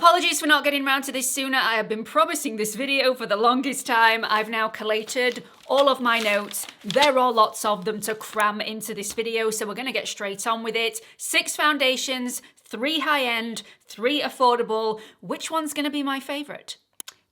Apologies for not getting around to this sooner. I have been promising this video for the longest time. I've now collated all of my notes. There are lots of them to cram into this video, so we're going to get straight on with it. 6 foundations, 3 high-end, 3 affordable. Which one's going to be my favourite?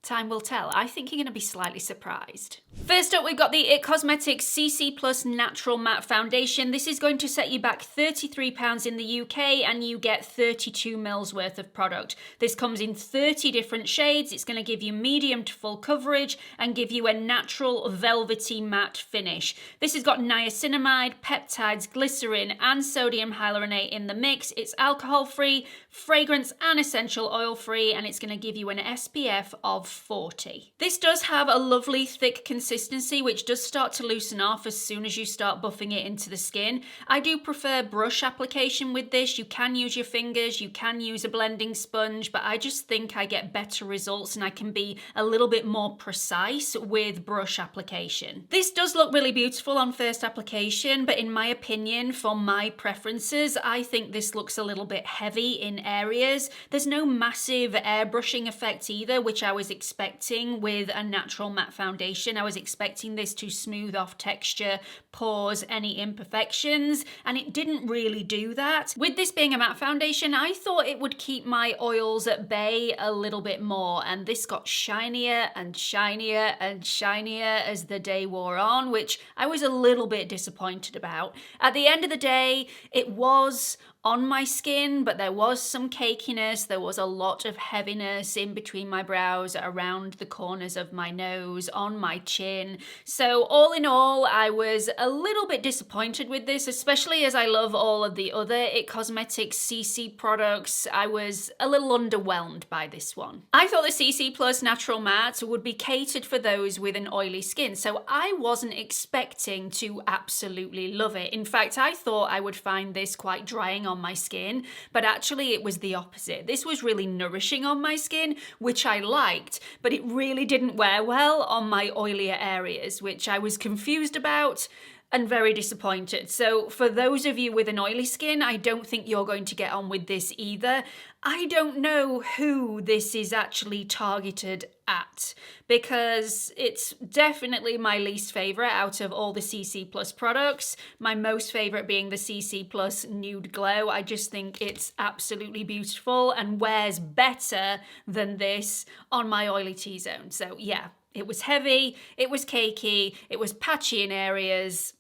Time will tell. I think you're going to be slightly surprised. First up, we've got the IT Cosmetics CC Plus Natural Matte Foundation. This is going to set you back £33 in the UK and you get 32ml worth of product. This comes in 30 different shades. It's going to give you medium to full coverage and give you a natural velvety matte finish. This has got niacinamide, peptides, glycerin and sodium hyaluronate in the mix. It's alcohol-free, fragrance and essential oil-free, and it's going to give you an SPF of 40. This does have a lovely thick consistency which does start to loosen off as soon as you start buffing it into the skin. I do prefer brush application with this. You can use your fingers, you can use a blending sponge, but I just think I get better results and I can be a little bit more precise with brush application. This does look really beautiful on first application, but in my opinion, for my preferences, I think this looks a little bit heavy in areas. There's no massive airbrushing effect either, which I was expecting with a natural matte foundation. I was expecting this to smooth off texture, pores, any imperfections, and it didn't really do that. With this being a matte foundation, I thought it would keep my oils at bay a little bit more, and this got shinier and shinier and shinier as the day wore on, which I was a little bit disappointed about. At the end of the day, it was on my skin, but there was some cakiness, there was a lot of heaviness in between my brows, around the corners of my nose, on my chin. So all in all, I was a little bit disappointed with this, especially as I love all of the other IT Cosmetics CC products. I was a little underwhelmed by this one. I thought the CC Plus Natural Matte would be catered for those with an oily skin, so I wasn't expecting to absolutely love it. In fact, I thought I would find this quite drying on my skin, but actually it was the opposite. This was really nourishing on my skin, which I liked, but it really didn't wear well on my oilier areas, which I was confused about and very disappointed. So for those of you with an oily skin, I don't think you're going to get on with this either. I don't know who this is actually targeted at, because it's definitely my least favorite out of all the CC Plus products. My most favorite being the CC Plus Nude Glow. I just think it's absolutely beautiful and wears better than this on my oily T-zone. So yeah, it was heavy, it was cakey, it was patchy in areas.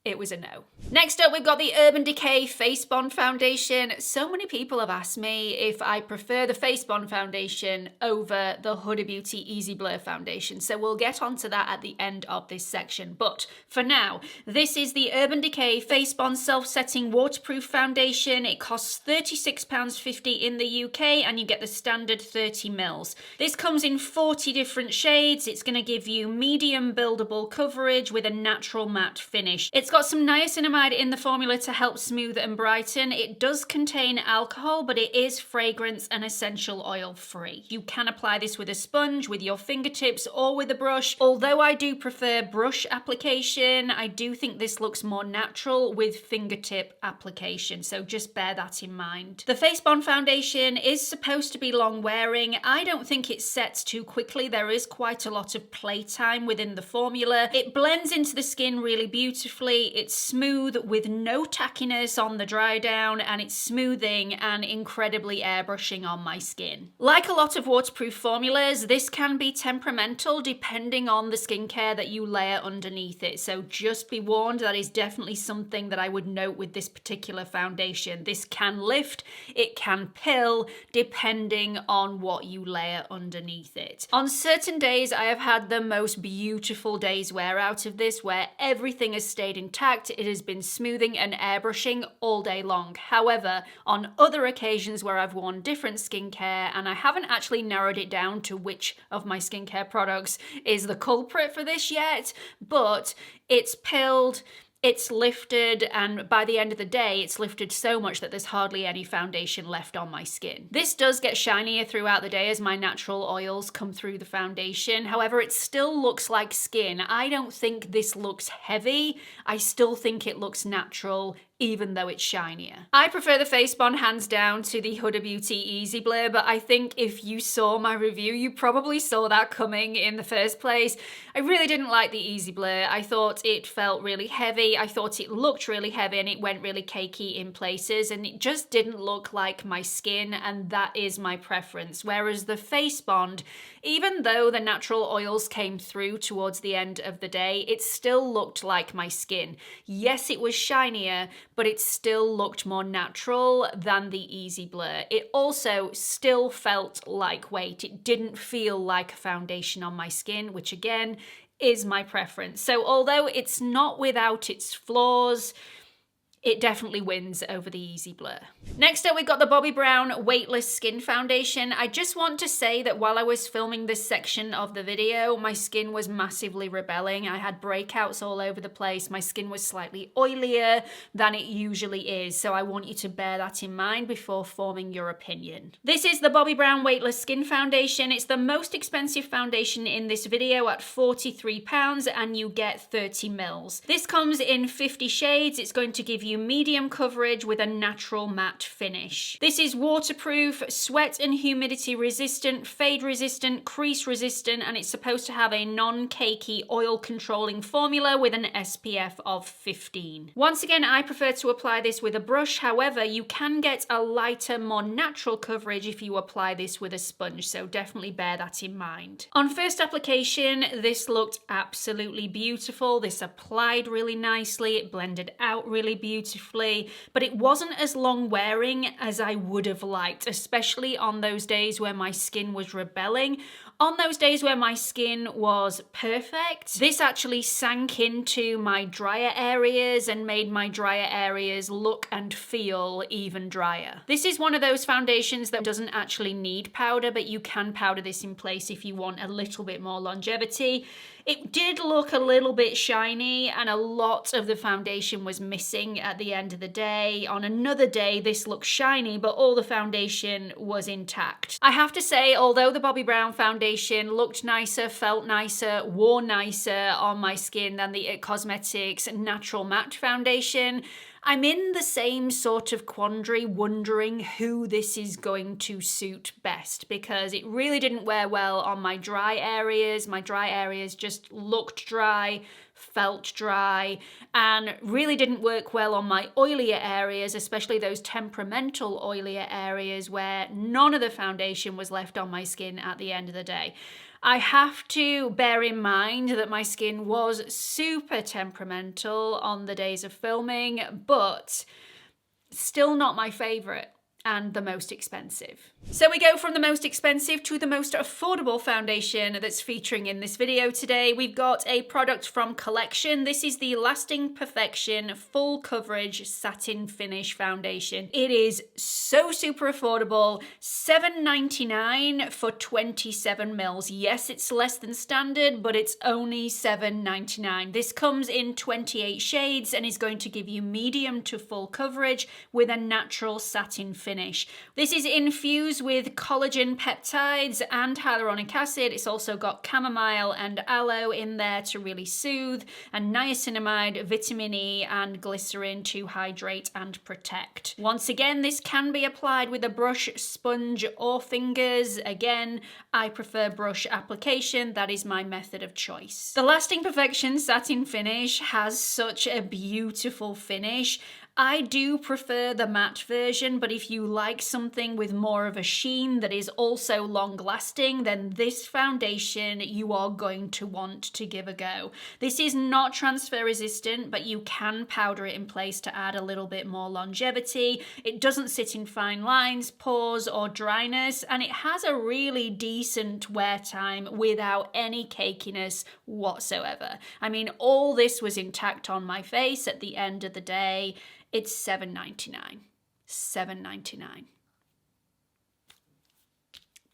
It was a no. Next up, we've got the Urban Decay Face Bond Foundation. So many people have asked me if I prefer the Face Bond Foundation over the Huda Beauty Easy Blur Foundation. So we'll get onto that at the end of this section. But for now, this is the Urban Decay Face Bond Self-Setting Waterproof Foundation. It costs £36.50 in the UK and you get the standard 30ml. This comes in 40 different shades. It's going to give you medium buildable coverage with a natural matte finish. It's got some niacinamide in the formula to help smooth and brighten. It does contain alcohol, but it is fragrance and essential oil free. You can apply this with a sponge, with your fingertips, or with a brush. Although I do prefer brush application, I do think this looks more natural with fingertip application, so just bear that in mind. The Face Bond Foundation is supposed to be long wearing. I don't think it sets too quickly. There is quite a lot of playtime within the formula. It blends into the skin really beautifully. It's smooth with no tackiness on the dry down, and it's smoothing and incredibly airbrushing on my skin. Like a lot of waterproof formulas, this can be temperamental depending on the skincare that you layer underneath it. So just be warned, that is definitely something that I would note with this particular foundation. This can lift, it can pill, depending on what you layer underneath it. On certain days, I have had the most beautiful day's wear out of this, where everything has stayed intact. It has been smoothing and airbrushing all day long. However, on other occasions where I've worn different skincare, and I haven't actually narrowed it down to which of my skincare products is the culprit for this yet, but it's pilled, it's lifted, and by the end of the day, it's lifted so much that there's hardly any foundation left on my skin. This does get shinier throughout the day as my natural oils come through the foundation. However, it still looks like skin. I don't think this looks heavy. I still think it looks natural. even though it's shinier. I prefer the Face Bond hands down to the Huda Beauty Easy Blur, but I think if you saw my review, you probably saw that coming in the first place. I really didn't like the Easy Blur. I thought it felt really heavy. I thought it looked really heavy and it went really cakey in places, and it just didn't look like my skin, and that is my preference. Whereas the Face Bond, even though the natural oils came through towards the end of the day, it still looked like my skin. Yes, it was shinier, but it still looked more natural than the Easy Blur. It also still felt lightweight. It didn't feel like a foundation on my skin, which again is my preference. So although it's not without its flaws, it definitely wins over the Easy Blur. Next up, we've got the Bobbi Brown Weightless Skin Foundation. I just want to say that while I was filming this section of the video, my skin was massively rebelling. I had breakouts all over the place. My skin was slightly oilier than it usually is, so I want you to bear that in mind before forming your opinion. This is the Bobbi Brown Weightless Skin Foundation. It's the most expensive foundation in this video at £43, and you get 30 mils. This comes in 50 shades. It's going to give you medium coverage with a natural matte finish. This is waterproof, sweat and humidity resistant, fade resistant, crease resistant, and it's supposed to have a non-cakey oil controlling formula with an SPF of 15. Once again, I prefer to apply this with a brush. However, you can get a lighter, more natural coverage if you apply this with a sponge, so definitely bear that in mind. On first application, this looked absolutely beautiful. This applied really nicely, it blended out really beautifully, but it wasn't as long wearing as I would have liked, especially on those days where my skin was rebelling. On those days where my skin was perfect, this actually sank into my drier areas and made my drier areas look and feel even drier. This is one of those foundations that doesn't actually need powder, but you can powder this in place if you want a little bit more longevity. It did look a little bit shiny, and a lot of the foundation was missing at the end of the day. On another day, this looked shiny, but all the foundation was intact. I have to say, although the Bobbi Brown foundation looked nicer, felt nicer, wore nicer on my skin than the IT Cosmetics Natural Matte Foundation, I'm in the same sort of quandary, wondering who this is going to suit best, because it really didn't wear well on my dry areas. My dry areas just looked dry, felt dry, and really didn't work well on my oilier areas, especially those temperamental oilier areas where none of the foundation was left on my skin at the end of the day. I have to bear in mind that my skin was super temperamental on the days of filming, but still not my favorite and the most expensive. So we go from the most expensive to the most affordable foundation that's featuring in this video today. We've got a product from Collection. This is the Lasting Perfection Full Coverage Satin Finish Foundation. It is so super affordable, $7.99 for 27 mils. Yes, it's less than standard, but it's only $7.99. This comes in 28 shades and is going to give you medium to full coverage with a natural satin finish. This is infused with collagen peptides and hyaluronic acid. It's also got chamomile and aloe in there to really soothe, and niacinamide, vitamin E, and glycerin to hydrate and protect. Once again, this can be applied with a brush, sponge, or fingers. Again, I prefer brush application. That is my method of choice. The Lasting Perfection Satin Finish has such a beautiful finish. I do prefer the matte version, but if you like something with more of a sheen that is also long lasting, then this foundation you are going to want to give a go. This is not transfer resistant, but you can powder it in place to add a little bit more longevity. It doesn't sit in fine lines, pores, or dryness, and it has a really decent wear time without any cakiness whatsoever. I mean, all this was intact on my face at the end of the day. It's $7.99. $7.99.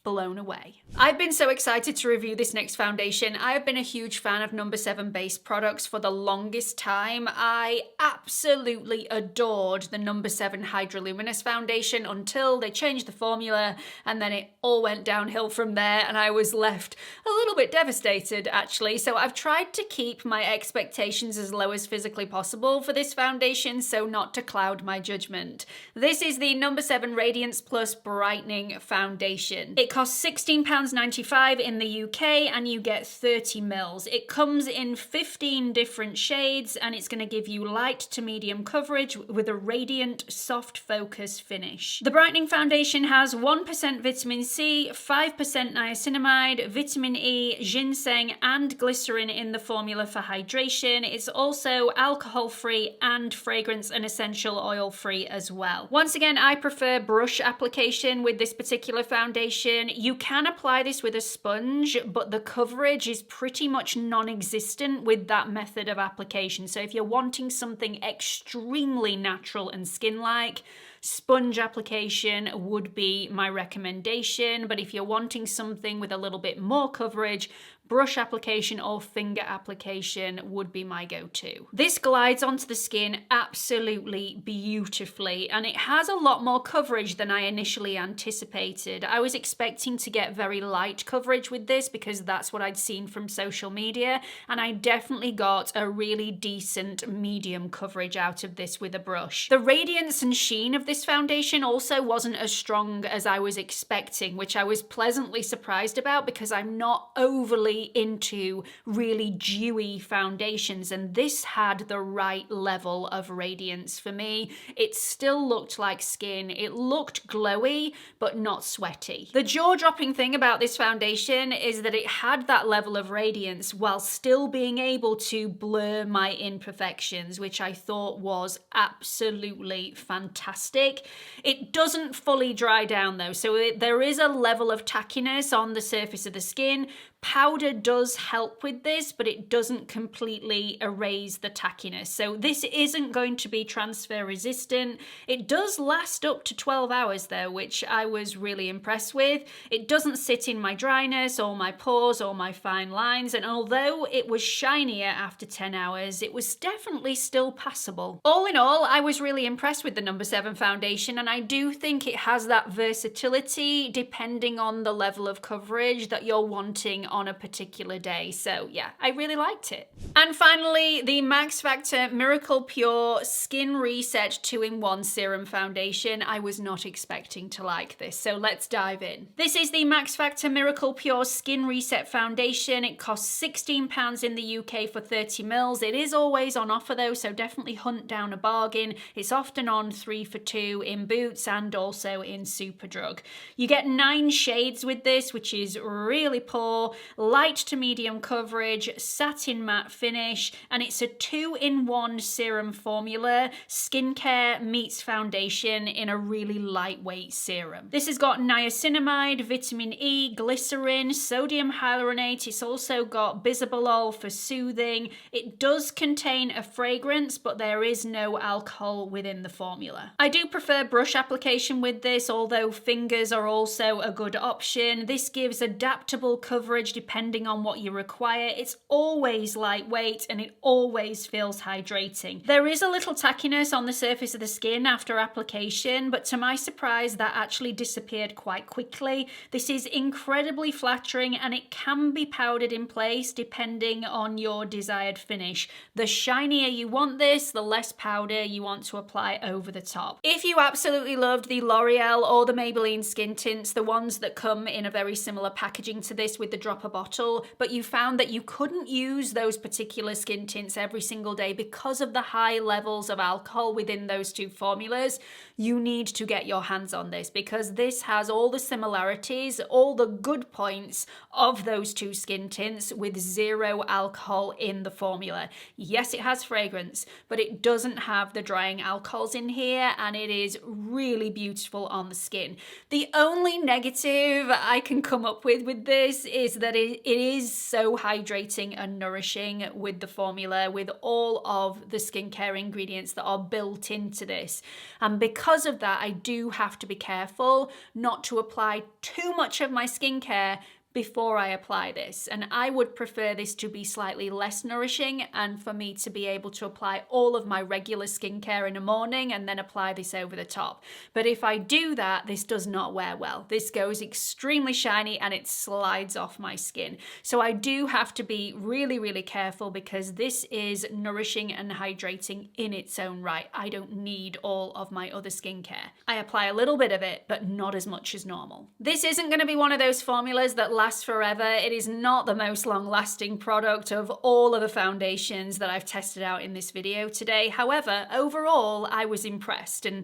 blown away. I've been so excited to review this next foundation. I have been a huge fan of No7 based products for the longest time. I absolutely adored the No7 Hydroluminous foundation until they changed the formula, and then it all went downhill from there, and I was left a little bit devastated actually. So I've tried to keep my expectations as low as physically possible for this foundation so not to cloud my judgment. This is the No7 Radiance Plus Brightening Foundation. It costs £16.95 in the UK and you get 30 mils. It comes in 15 different shades and it's going to give you light to medium coverage with a radiant soft focus finish. The brightening foundation has 1% vitamin C, 5% niacinamide, vitamin E, ginseng and glycerin in the formula for hydration. It's also alcohol free and fragrance and essential oil free as well. Once again, I prefer brush application with this particular foundation. You can apply this with a sponge, but the coverage is pretty much non-existent with that method of application. So if you're wanting something extremely natural and skin-like, sponge application would be my recommendation. But if you're wanting something with a little bit more coverage, brush application or finger application would be my go-to. This glides onto the skin absolutely beautifully, and it has a lot more coverage than I initially anticipated. I was expecting to get very light coverage with this because that's what I'd seen from social media, and I definitely got a really decent medium coverage out of this with a brush. The radiance and sheen of this foundation also wasn't as strong as I was expecting, which I was pleasantly surprised about because I'm not overly into really dewy foundations, and this had the right level of radiance for me. It still looked like skin. It looked glowy but not sweaty. The jaw-dropping thing about this foundation is that it had that level of radiance while still being able to blur my imperfections, which I thought was absolutely fantastic. It doesn't fully dry down though, so there is a level of tackiness on the surface of the skin. Powder does help with this, but it doesn't completely erase the tackiness. So this isn't going to be transfer resistant. It does last up to 12 hours though, which I was really impressed with. It doesn't sit in my dryness or my pores or my fine lines, and although it was shinier after 10 hours, it was definitely still passable. All in all, I was really impressed with the No7 foundation, and I do think it has that versatility depending on the level of coverage that you're wanting on a particular day. So yeah, I really liked it. And finally, the Max Factor Miracle Pure Skin Reset 2-in-1 Serum Foundation. I was not expecting to like this, so let's dive in. This is the Max Factor Miracle Pure Skin Reset Foundation. It costs £16 in the UK for 30 mils. It is always on offer though, so definitely hunt down a bargain. It's often on 3 for 2 in Boots and also in Superdrug. You get 9 shades with this, which is really poor. Light to medium coverage, satin matte finish, and it's a 2-in-1 serum formula. Skincare meets foundation in a really lightweight serum. This has got niacinamide, vitamin E, glycerin, sodium hyaluronate. It's also got bisabolol for soothing. It does contain a fragrance, but there is no alcohol within the formula. I do prefer brush application with this, although fingers are also a good option. This gives adaptable coverage depending on what you require. It's always lightweight and it always feels hydrating. There is a little tackiness on the surface of the skin after application, but to my surprise, that actually disappeared quite quickly. This is incredibly flattering and it can be powdered in place depending on your desired finish. The shinier you want this, the less powder you want to apply over the top. If you absolutely loved the L'Oreal or the Maybelline skin tints, the ones that come in a very similar packaging to this with the dropper bottle, but you found that you couldn't use those particular skin tints every single day because of the high levels of alcohol within those two formulas, you need to get your hands on this because this has all the similarities, all the good points of those two skin tints with zero alcohol in the formula. Yes, it has fragrance, but it doesn't have the drying alcohols in here, and it is really beautiful on the skin. The only negative I can come up with this is that it It is so hydrating and nourishing with the formula, with all of the skincare ingredients that are built into this. And because of that, I do have to be careful not to apply too much of my skincare before I apply this. And I would prefer this to be slightly less nourishing and for me to be able to apply all of my regular skincare in the morning and then apply this over the top. But if I do that, this does not wear well. This goes extremely shiny and it slides off my skin. So I do have to be really, really careful because this is nourishing and hydrating in its own right. I don't need all of my other skincare. I apply a little bit of it, but not as much as normal. This isn't going to be one of those formulas that lasts forever. It is not the most long-lasting product of all of the foundations that I've tested out in this video today. However, overall, I was impressed, and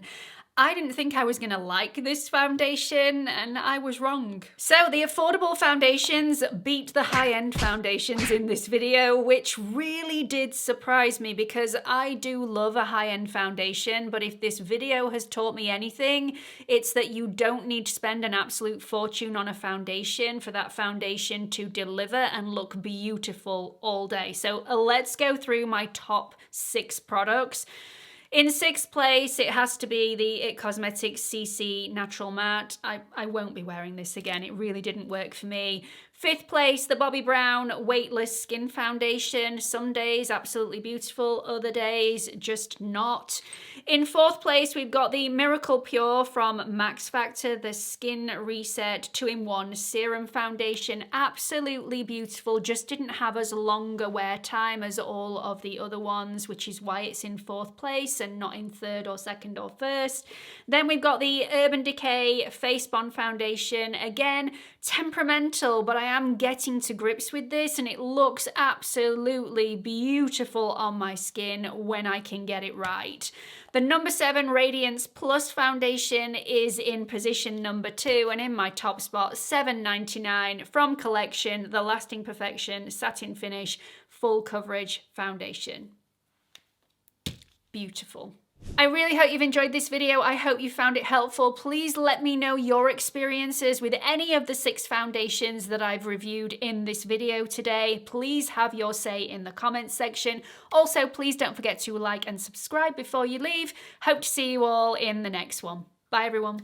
I didn't think I was going to like this foundation, and I was wrong. So the affordable foundations beat the high-end foundations in this video, which really did surprise me because I do love a high-end foundation, but if this video has taught me anything, it's that you don't need to spend an absolute fortune on a foundation for that foundation to deliver and look beautiful all day. So let's go through my top 6 products. In 6th place, it has to be the IT Cosmetics CC Natural Matte. I won't be wearing this again. It really didn't work for me. 5th place, the Bobbi Brown Weightless Skin Foundation. Some days absolutely beautiful, other days just not. In 4th place, we've got the Miracle Pure from Max Factor, the Skin Reset 2-in-1 Serum Foundation. Absolutely beautiful, just didn't have as long a wear time as all of the other ones, which is why it's in 4th place and not in 3rd or 2nd or 1st. Then we've got the Urban Decay Face Bond Foundation. Again, temperamental, but I am getting to grips with this and it looks absolutely beautiful on my skin when I can get it right. The No7 Radiance Plus Foundation is in position number 2, and in my top spot, $7.99 from Collection, the Lasting Perfection Satin Finish Full Coverage Foundation. Beautiful. I really hope you've enjoyed this video. I hope you found it helpful. Please let me know your experiences with any of the 6 foundations that I've reviewed in this video today. Please have your say in the comments section. Also, please don't forget to like and subscribe before you leave. Hope to see you all in the next one. Bye, everyone.